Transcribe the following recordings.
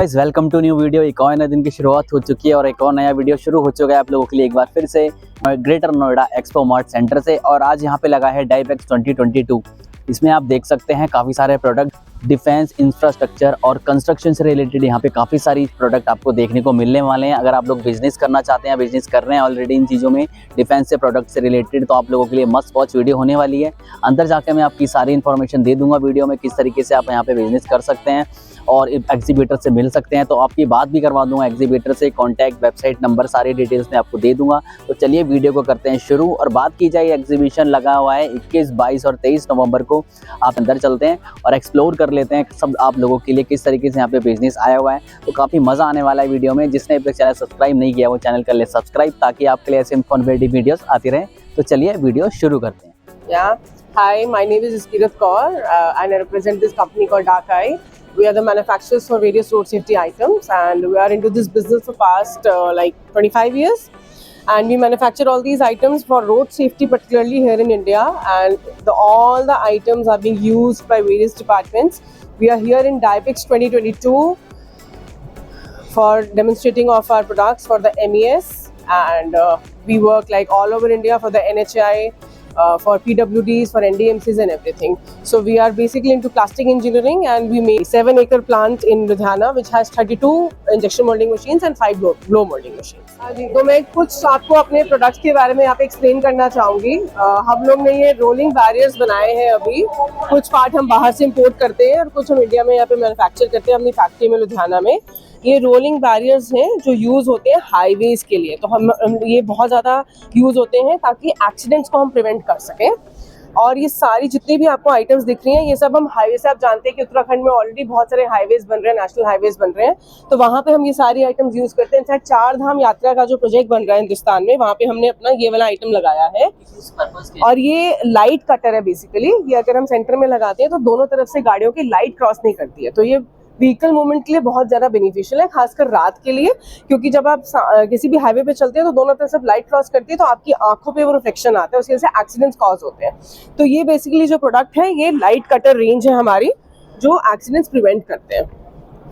Guys, welcome to new video. एक और नए दिन की शुरुआत हो चुकी है और एक और नया वीडियो शुरू हो चुका है आप लोगों के लिए एक बार फिर से greater Noida expo mart centre से। और आज यहाँ पे लगा है डाइवेक्स 2022। इसमें आप देख सकते हैं काफ़ी सारे प्रोडक्ट डिफेंस, इंफ्रास्ट्रक्चर और कंस्ट्रक्शन से रिलेटेड यहाँ पे काफ़ी सारी प्रोडक्ट आपको देखने को मिलने वाले हैं। अगर आप लोग बिजनेस करना चाहते हैं, बिजनेस कर रहे हैं ऑलरेडी इन चीज़ों में, डिफेंस से प्रोडक्ट से रिलेटेड, तो आप लोगों के लिए मस्ट वॉच वीडियो होने वाली है। अंदर जाकर मैं आपकी सारी इन्फॉर्मेशन दे दूंगा वीडियो में, किस तरीके से आप यहाँ पे बिजनेस कर सकते हैं और एग्जीबिटर से मिल सकते हैं। तो आपकी बात भी करवा दूंगा एग्जीबिटर से, कॉन्टैक्ट, वेबसाइट नंबर, सारी डिटेल्स मैं आपको दे दूंगा। तो चलिए वीडियो को करते हैं शुरू। और बात की जाए, एग्जीबिशन लगा हुआ है 21, 22 और 23 नवंबर को। आप अंदर चलते हैं और एक्सप्लोर कर लेते हैं सब आप लोगों के लिए किस तरीके से यहाँ पे बिजनेस आया हुआ है। तो काफ़ी मज़ा आने वाला है वीडियो में। जिसने अभी तक चैनल सब्सक्राइब नहीं किया वो चैनल कर ले सब्सक्राइब, ताकि आपके लिए ऐसे इन्फॉर्मेटिव वीडियोस आती रहें। तो चलिए वीडियो शुरू करते हैं। Hi, my name is Iskirat Kaur and I represent this company called Dakai. We are the manufacturers for various road safety items, and we are into this business for past like 25 years. And we manufacture all these items for road safety, particularly here in India. And all the items are being used by various departments. We are here in Divex 2022 for demonstrating of our products for the MES, and we work like all over India for the NHI. For PWDs, for NDMCs and everything. So we are basically into plastic engineering, and we make 7-acre plant in Ludhiana which has 32 injection molding machines and 5 blow molding machines. तो मैं कुछ आपको अपने products के बारे में यहाँ पे एक्सप्लेन करना चाहूँगी। हम लोग ने ये रोलिंग बैरियर्स बनाए हैं। अभी कुछ पार्ट हम बाहर से इम्पोर्ट करते हैं और कुछ हम इंडिया में यहाँ पे मैन्युफैक्चर करते हैं अपनी फैक्ट्री में लुधियाना में। ये रोलिंग बैरियर्स हैं जो यूज़ होते हैं हाईवेज़ के लिए। तो हम ये बहुत ज़्यादा यूज़ होते हैं ताकि एक्सीडेंट्स को हम प्रिवेंट कर सकें। और ये सारी जितनी भी आपको आइटम्स दिख रही हैं, ये सब हम हाईवे से, आप जानते हैं कि उत्तराखंड में ऑलरेडी बहुत सारे हाईवेज बन रहे हैं, नेशनल हाईवेज बन रहे हैं, तो वहाँ पे हम ये सारी आइटम्स यूज़ करते हैं। इनफैक्ट 4 धाम यात्रा का जो प्रोजेक्ट बन रहा है हिंदुस्तान में, वहाँ पे हमने अपना ये वाला आइटम लगाया है। और ये लाइट कटर है बेसिकली। ये अगर हम सेंटर में लगाते हैं तो दोनों तरफ से गाड़ियों की लाइट क्रॉस नहीं करती है। तो ये व्हीकल मूवमेंट के लिए बहुत ज़्यादा बेनिफिशियल है, खासकर रात के लिए, क्योंकि जब आप किसी भी हाईवे पे चलते हैं तो दोनों तरफ से लाइट क्रॉस करती है, तो आपकी आंखों पे वो रिफ्लेक्शन आता है, उसकी वजह से एक्सीडेंट्स कॉज होते हैं। तो ये बेसिकली जो प्रोडक्ट है, ये लाइट कटर रेंज है हमारी, जो एक्सीडेंट्स प्रिवेंट करते हैं।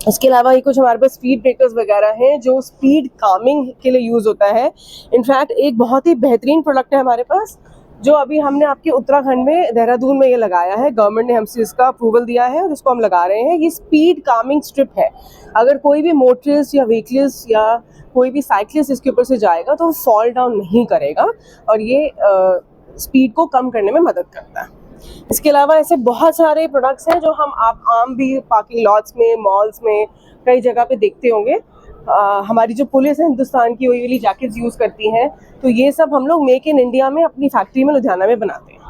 इसके अलावा ये कुछ हमारे पास स्पीड ब्रेकर्स वगैरह हैं जो स्पीड कामिंग के लिए यूज़ होता है। इनफैक्ट एक बहुत ही बेहतरीन प्रोडक्ट है हमारे पास, जो अभी हमने आपके उत्तराखंड में, देहरादून में ये लगाया है। गवर्नमेंट ने हमसे इसका अप्रूवल दिया है और इसको हम लगा रहे हैं। ये स्पीड कामिंग स्ट्रिप है। अगर कोई भी मोटरिस्ट या व्हीकलिस्ट या कोई भी साइकिलिस्ट इसके ऊपर से जाएगा तो वो फॉल डाउन नहीं करेगा, और ये स्पीड को कम करने में मदद करता है। इसके अलावा ऐसे बहुत सारे प्रोडक्ट्स हैं जो आप आम भी पार्किंग लॉट्स में, मॉल्स में, कई जगह पे देखते होंगे। हमारी जो पुलिस है हिंदुस्तान की, वही वाली जैकेट्स यूज़ करती हैं। तो ये सब हम लोग मेक इन इंडिया में अपनी फैक्ट्री में लुधियाना में बनाते हैं।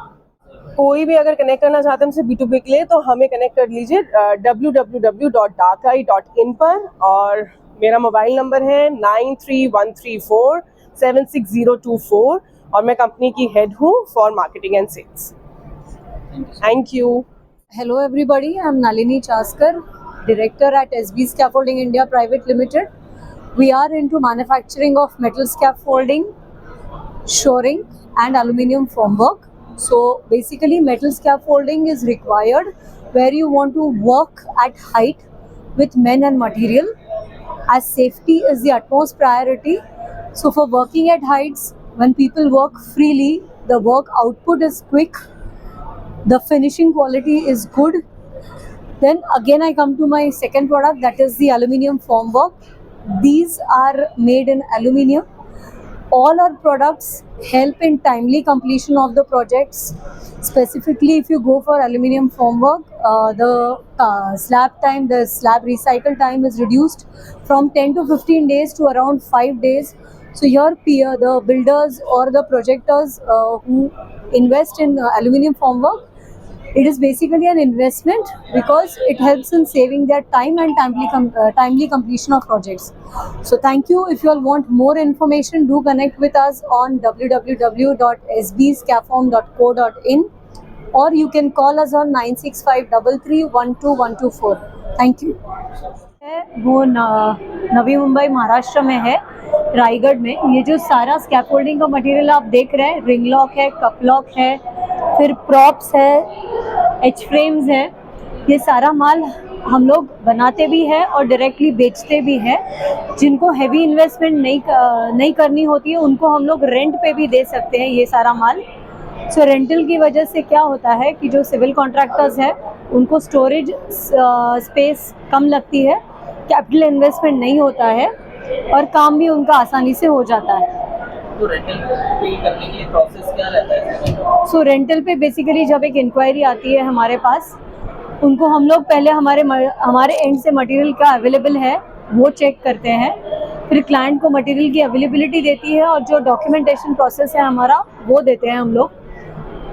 कोई भी अगर कनेक्ट करना चाहते हैं हमसे B2B के लिए, तो हमें कनेक्ट कर लीजिए www.dakai.in पर। और मेरा मोबाइल नंबर है 9313476024, और मैं कंपनी की हेड हूँ for marketing and sales. Thank you. Hello everybody, I am Nalini Chaskar, Director at SB Scaffolding India Private Limited. We are into manufacturing of metal scaffolding, shoring and aluminium formwork. So basically metal scaffolding is required where you want to work at height with men and material, as safety is the utmost priority. So for working at heights, when people work freely, the work output is quick, the finishing quality is good. Then again I come to my second product, that is the aluminium formwork. These are made in aluminium. All our products help in timely completion of the projects. Specifically, if you go for aluminium formwork, the slab time, the slab recycle time is reduced from 10 to 15 days to around 5 days. So your peer, the builders or the projectors who invest in aluminium formwork, it is basically an investment because it helps in saving their time and timely completion of projects. So thank you. If you all want more information, do connect with us on www.sbscafform.co.in, or you can call us on 9653312124. Thank you. वो नवी मुंबई महाराष्ट्र में है, रायगढ़ में। ये जो सारा scaffolding का material आप देख रहे हैं, रिंग लॉक है, कप लॉक है, फिर प्रॉप्स है, एच फ्रेम्स है, ये सारा माल हम लोग बनाते भी हैं और डायरेक्टली बेचते भी हैं। जिनको हैवी इन्वेस्टमेंट नहीं करनी होती है उनको हम लोग रेंट पे भी दे सकते हैं ये सारा माल। सो रेंटल की वजह से क्या होता है कि जो सिविल कॉन्ट्रैक्टर्स हैं उनको स्टोरेज स्पेस कम लगती है, कैपिटल इन्वेस्टमेंट नहीं होता है और काम भी उनका आसानी से हो जाता है। तो रेंटल पे करने के लिए प्रोसेस क्या रहता है? सो रेंटल पे बेसिकली जब एक इंक्वायरी आती है हमारे पास, उनको हम लोग पहले हमारे एंड से मटेरियल क्या अवेलेबल है वो चेक करते हैं, फिर क्लाइंट को मटेरियल की अवेलेबिलिटी देती है और जो डॉक्यूमेंटेशन प्रोसेस है हमारा वो देते हैं हम लोग।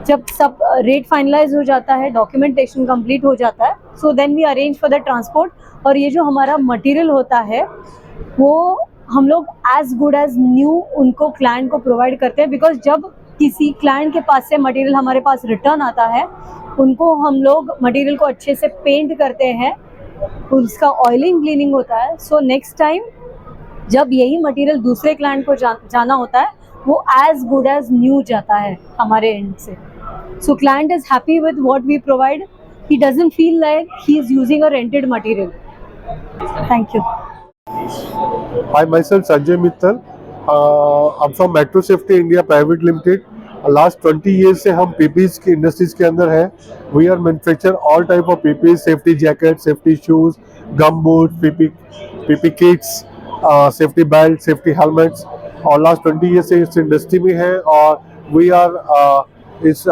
जब सब रेट फाइनलाइज हो जाता है, डॉक्यूमेंटेशन कंप्लीट हो जाता है, so then we arrange for the transport. और ये जो हमारा मटेरियल होता है वो हम लोग एज गुड एज न्यू उनको क्लाइंट को प्रोवाइड करते हैं। बिकॉज जब किसी क्लाइंट के पास से मटेरियल हमारे पास रिटर्न आता है, उनको हम लोग मटेरियल को अच्छे से पेंट करते हैं, उसका ऑयलिंग क्लीनिंग होता है। सो नेक्स्ट टाइम जब यही मटेरियल दूसरे क्लाइंट को जाना होता है वो एज गुड एज न्यू जाता है हमारे एंड से। So client is happy with what we provide, he doesn't feel like he is using a rented material. Thank you. Hi, myself Sanjay Mittal. I'm from Metro Safety India Private Limited. Last 20 years से हम PPEs की industries के अंदर है। We are manufacture all type of PPEs, safety jackets, safety shoes, gum boots, PP kits, safety belt, safety helmets। और last 20 years से इस industry में है और we are इस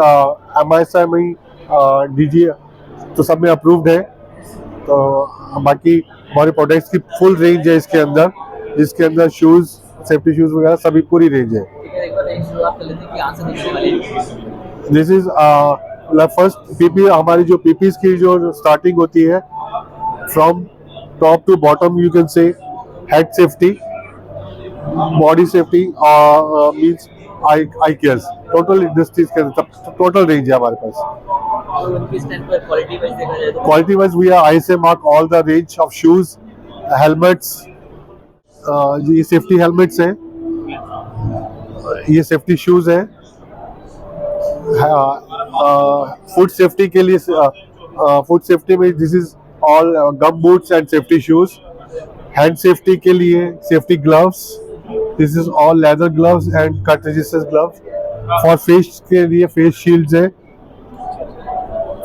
MISME DG तो सब में अप्रूव्ड है। तो बाकी हमारे प्रोडक्ट्स की फुल रेंज है इसके अंदर, जिसके अंदर शूज, सेफ्टी शूज वगैरह सभी पूरी रेंज है। This is first PP. हमारी जो पीपीस की जो स्टार्टिंग होती है from top to bottom, you can say head safety, body safety means eye cares, total industries के अंदर टोटल रेंज है हमारे पास। Quality wise we are ISA mark all the range of shoes, helmets. ये safety helmets हैं, ये safety shoes हैं। Food safety के लिए फूड सेफ्टी में this is all gum boots and safety shoes. Hand safety के लिए safety gloves, this is all leather gloves and cut resistance gloves. For face के लिए फेस शील्ड्स है।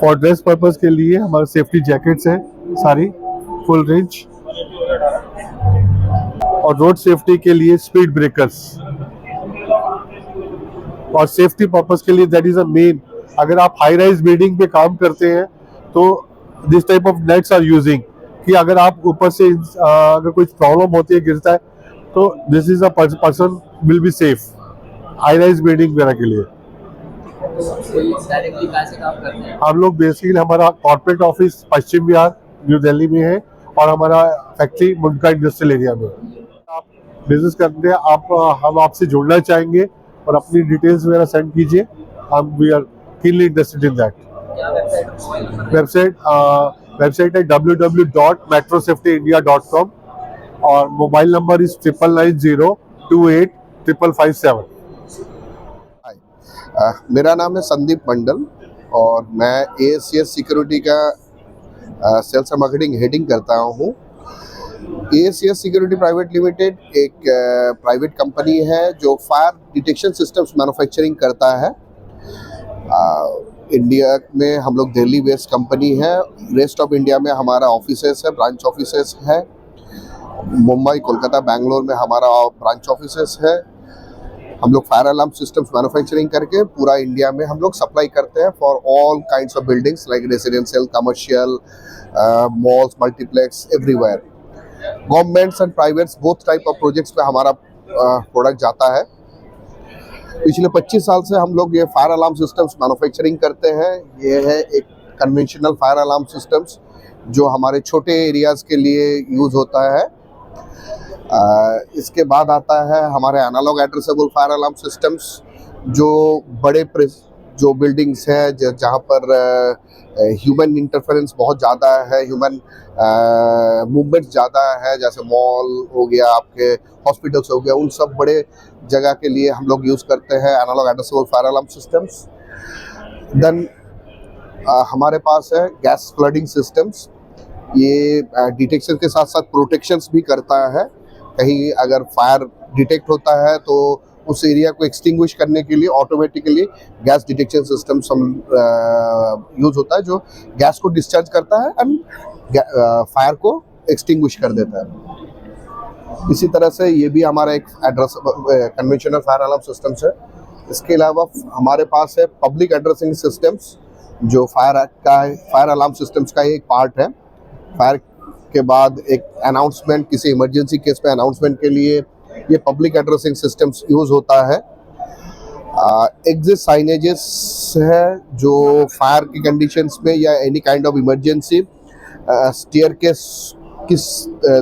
For dress purpose के लिए हमारे सेफ्टी जैकेट्स हैं सारी फुल रेंज। और रोड सेफ्टी के लिए स्पीड ब्रेकर्स। और सेफ्टी पर्पस के लिए दैट इज अ मेन, अगर आप हाई राइज बिल्डिंग पे काम करते हैं तो this type of nets are using, कि अगर आप ऊपर से अगर कोई प्रॉब्लम होती है, गिरता है, तो this is a person will be safe high rise building वगैरह के लिए। हम लोग बेसिकली हमारा corporate office Paschim Vihar new Delhi में है और हमारा फैक्ट्री मुंडका इंडस्ट्रियल एरिया में। आप बिजनेस करते हैं, हम आपसे जुड़ना चाहेंगे और अपनी डिटेल्स वगैरह सेंड कीजिए। हम we are keenly interested in that. Website है www.metrosafetyindia.com और मोबाइल नंबर इज 9990285557। मेरा नाम है संदीप मंडल और मैं ASCS सिक्योरिटी का सेल्स एंड मार्केटिंग हेडिंग करता हूँ। ASCS सिक्योरिटी प्राइवेट लिमिटेड एक प्राइवेट कंपनी है जो फायर डिटेक्शन सिस्टम्स मैन्युफैक्चरिंग करता है। इंडिया में हम लोग दिल्ली बेस्ड कंपनी है। रेस्ट ऑफ इंडिया में हमारा ऑफिसेस है, ब्रांच ऑफिसेस है। मुंबई, कोलकाता, बैंगलोर में हमारा ब्रांच ऑफिसेस है। हम लोग फायर अलार्म सिस्टम्स मैन्युफैक्चरिंग करके पूरा इंडिया में हम लोग सप्लाई करते हैं for all kinds of buildings like residential, commercial, malls, multiplex, everywhere. Governments and privates both type of projects पे हमारा प्रोडक्ट जाता है। पिछले 25 साल से हम लोग ये फायर अलार्म सिस्टम्स मैन्युफैक्चरिंग करते हैं। ये है एक कन्वेंशनल फायर अलार्म सिस्टम्स जो हमारे छोटे एरियाज़ के लिए यूज़ होता है। इसके बाद आता है हमारे analogue addressable fire alarm systems, जो बड़े जो बिल्डिंग्स हैं जहाँ पर ह्यूमन इंटरफेरेंस बहुत ज़्यादा है, ह्यूमन मूवमेंट ज़्यादा है, जैसे मॉल हो गया, आपके हॉस्पिटल्स हो गया, उन सब बड़े जगह के लिए हम लोग यूज़ करते हैं analogue addressable fire alarm systems. Then हमारे पास है गैस फ्लडिंग सिस्टम्स, ये डिटेक्शन के साथ साथ प्रोटेक्शंस भी करता है। कहीं अगर फायर डिटेक्ट होता है तो उस एरिया को एक्सटिंग्विश करने के लिए automatically gas detection system use होता है, जो गैस को डिस्चार्ज करता है एंड फायर को एक्सटिंग्विश कर देता है। इसी तरह से ये भी हमारा एक address conventional fire alarm systems है। इसके अलावा हमारे पास है पब्लिक एड्रेसिंग सिस्टम्स, जो फायर अलार्म सिस्टम्स का एक पार्ट है। फायर के बाद एक अनाउंसमेंट, किसी इमरजेंसी केस में अनाउंसमेंट के लिए ये पब्लिक एड्रेसिंग सिस्टम्स यूज होता है। एग्जिट साइनेजेस है, जो फायर की कंडीशंस में या any kind of emergency staircase किस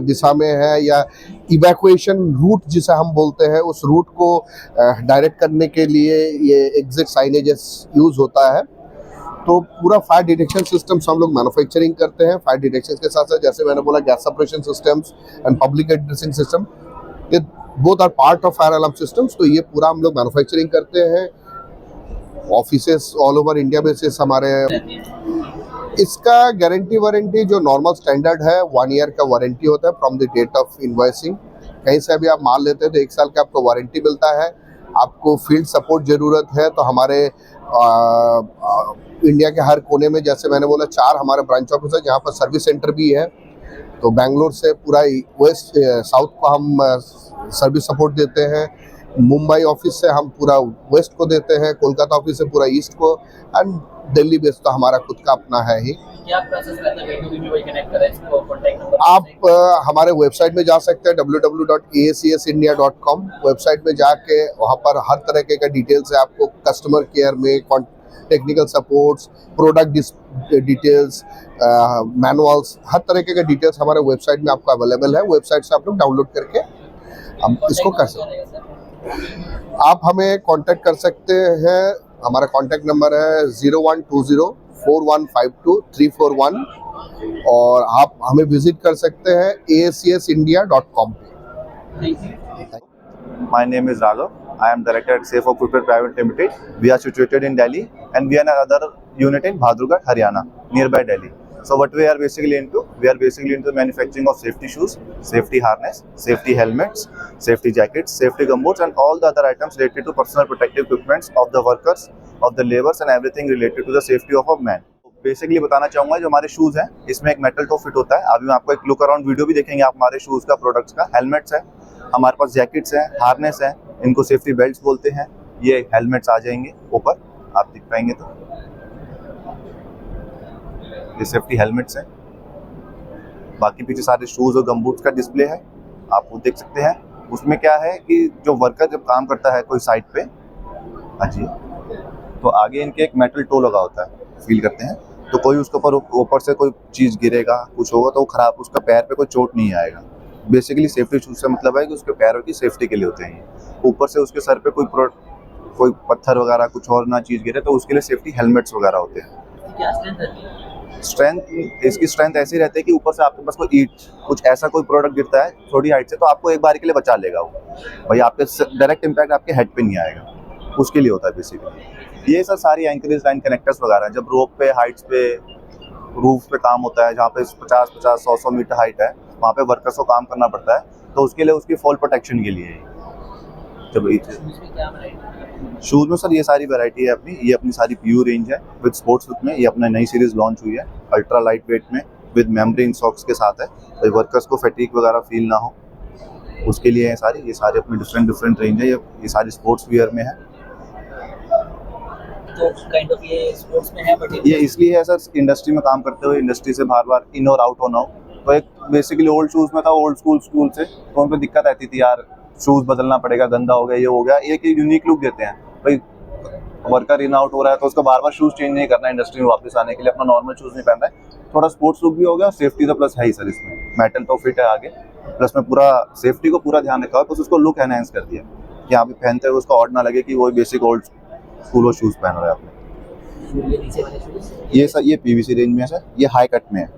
दिशा में है या इवैक्यूएशन रूट जिसे हम बोलते हैं, उस रूट को डायरेक्ट करने के लिए ये एग्जिट साइनेजेस यूज होता है। तो पूरा फायर डिटेक्शन सिस्टम्स हम लोग मैन्युफैक्चरिंग करते हैं। फायर डिटेक्शन के साथ साथ जैसे मैंने बोला gas separation systems and public addressing system, ये both are part of fire alarm systems. तो ये पूरा हम लोग मैन्युफैक्चरिंग करते हैं। Offices all over India basis हमारे। इसका गारंटी वारंटी जो नॉर्मल स्टैंडर्ड है 1 ईयर का वारंटी होता है from the date of invoicing. कहीं से अभी आप माल लेते हैं तो 1 साल का आपको वारंटी मिलता है। आपको फील्ड सपोर्ट ज़रूरत है तो हमारे इंडिया के हर कोने में, जैसे मैंने बोला 4 हमारे ब्रांच ऑफिस है जहाँ पर सर्विस सेंटर भी है। तो बेंगलोर से पूरा वेस्ट साउथ को हम सर्विस सपोर्ट देते हैं। मुंबई ऑफिस से हम पूरा वेस्ट को देते हैं, कोलकाता ऑफिस से पूरा ईस्ट को, एंड दिल्ली बेस तो हमारा खुद का अपना है ही। क्या प्रोसेस रहता है B2B में वही कनेक्ट करें, इसको कॉन्टैक्ट नंबर आप हमारे वेबसाइट में जा सकते हैं www.acsindia.com। वेबसाइट में जाके वहाँ पर हर तरह के डिटेल्स है आपको, कस्टमर केयर में technical supports, product details, manuals, हर तरह के डिटेल्स हमारे वेबसाइट में आपको अवेलेबल है। वेबसाइट से आप लोग डाउनलोड करके हम इसको कर सकते हैं। आप हमें कांटेक्ट कर सकते हैं। हमारा कांटेक्ट नंबर है 01204152 और आप हमें विजिट कर सकते हैं acsindia.com पे। My name is Raghav. I am director at Safe of Footwear Private Limited. We are situated in Delhi and we are another unit in Bhadurgarh, Haryana, nearby Delhi. So what we are basically into? We are basically into the manufacturing of safety shoes, safety harness, safety helmets, safety jackets, safety gumboots and all the other items related to personal protective equipments of the workers, of the laborers and everything related to the safety of a man. Basically बताना चाहूँगा जो हमारे shoes हैं इसमें एक metal top fit होता है। अभी मैं आपको एक लुक अराउंड वीडियो भी देखेंगे आप हमारे शूज़ का, प्रोडक्ट्स का। हेलमेट्स है, हमारे पास जैकेट्स हैं, हार्नेस है, इनको सेफ्टी बेल्ट्स बोलते हैं। ये हेलमेट्स आ जाएंगे ऊपर, आप दिख पाएंगे तो ये सेफ्टी हेलमेट्स हैं। बाकी पीछे सारे शूज़ और गमबूट्स का डिस्प्ले है, आप वो देख सकते हैं। उसमें क्या है कि जो वर्कर जब काम करता है कोई साइट पे, हाँ जी, तो आगे इनके एक मेटल टो लगा होता है, फील करते हैं। तो कोई उसके ऊपर से कोई चीज़ गिरेगा, कुछ होगा तो वो खराब, उसका पैर पे कोई चोट नहीं आएगा। बेसिकली सेफ्टी शूज से मतलब है कि उसके पैरों की सेफ्टी के लिए होते हैं। ऊपर से उसके सर पे कोई पत्थर वगैरह कुछ और ना चीज़ गिरे तो उसके लिए सेफ्टी हेलमेट्स वगैरह होते हैं। क्या स्ट्रेंथ रहती है? स्ट्रेंथ, इसकी स्ट्रेंथ ऐसी रहती है कि ऊपर से आपके पास कोई ईंट कुछ ऐसा कोई प्रोडक्ट गिरता है थोड़ी हाइट से तो आपको एक बार के लिए बचा लेगा वो, भाई आपके डायरेक्ट इम्पैक्ट आपके हेड पे नहीं आएगा, उसके लिए होता है बेसिकली। ये सर सारी एंकरेज लाइन कनेक्टर्स वगैरह, जब रोप पे, हाइट्स पे, रूफ पे काम होता है जहाँ पे 50-50, 100-100 मीटर हाइट है, वहाँ पे वर्कर्स को काम करना पड़ता है, तो उसके लिए उसकी फॉल प्रोटेक्शन के लिए जब शूज़ में सर ये सारी वैरायटी है अपनी। ये अपनी सारी PU रेंज है विद स्पोर्ट्स लुक में। ये अपना नई सीरीज़ लॉन्च हुई है अल्ट्रा लाइट वेट में विद मेम्ब्रेन सॉक्स के साथ है, तो वर्कर्स को फैटीग वगैरह फील ना हो उसके लिए है सारी। ये सारे अपनी डिफरेंट रेंज है। ये सारी स्पोर्ट्स वियर में है। तो काइंड ऑफ ये स्पोर्ट्स में है, बट ये इसलिए है सर, इंडस्ट्री में काम करते हुए इंडस्ट्री से बार इन और आउट होना हो, तो एक बेसिकली ओल्ड शूज़ में था, ओल्ड स्कूल से, तो उन पर दिक्कत आती थी यार शूज़ बदलना पड़ेगा, गंदा हो गया, ये हो गया। एक यूनिक लुक देते हैं भाई, वर्कर इन आउट हो रहा है तो उसको बार शूज़ चेंज नहीं करना है इंडस्ट्री में वापस आने के लिए, अपना नॉर्मल शूज़ नहीं पहनना है, थोड़ा स्पोर्ट्स लुक भी हो गया। सेफ्टी तो प्लस है ही सर, इसमें मेटल तो फिट है आगे, प्लस में पूरा सेफ्टी को पूरा ध्यान रखा है, बस उसको लुक एनहेंस कर दिया कि आप पहनते हुए उसको ऑड ना लगे कि वो बेसिक ओल्ड स्कूल शूज़ पहन रहे हैं आपने। ये सर ये PVC रेंज में है सर, ये हाई कट में है,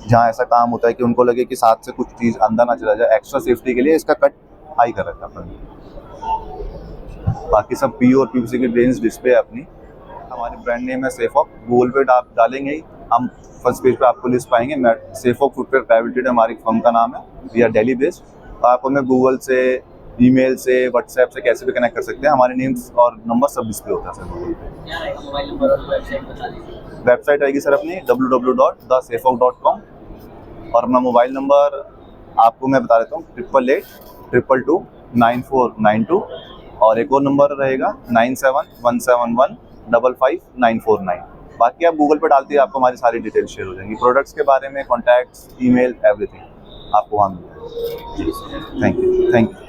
जहाँ ऐसा काम होता है कि उनको लगे कि साथ से कुछ चीज़ अंदर ना चला जाए, एक्स्ट्रा सेफ्टी के लिए इसका कट हाई कर रखा है। बाकी सब PU और PVC की रेंज डिस्प्ले है अपनी। हमारी ब्रांड नेम है सेफ ऑफ, गूगल पे आप डालेंगे ही, हम फर्स्ट पेज पे आपको लिस्ट पाएंगे। Safe of footwear private limited हमारी फर्म का नाम है, वी आर दिल्ली बेस्ड। तो आप हमें गूगल से, ईमेल से, व्हाट्सएप से कैसे भी कनेक्ट कर सकते हैं। हमारे नेम्स और नंबर सब डिस्प्ले होता है सर गूगल पे। मोबाइल नंबर और वेबसाइट बता दीजिए। वेबसाइट आएगी सर अपनी www.thesafeout.com और अपना मोबाइल नंबर आपको मैं बता देता हूँ 8882229492 और एक और नंबर रहेगा 9717155949। बाकी आप गूगल पे डालते हैं आपको हमारी सारी डिटेल शेयर हो जाएंगी, प्रोडक्ट्स के बारे में, कॉन्टैक्ट्स, ईमेल, एवरीथिंग आपको वहाँ मिल जाएगा। Thank you.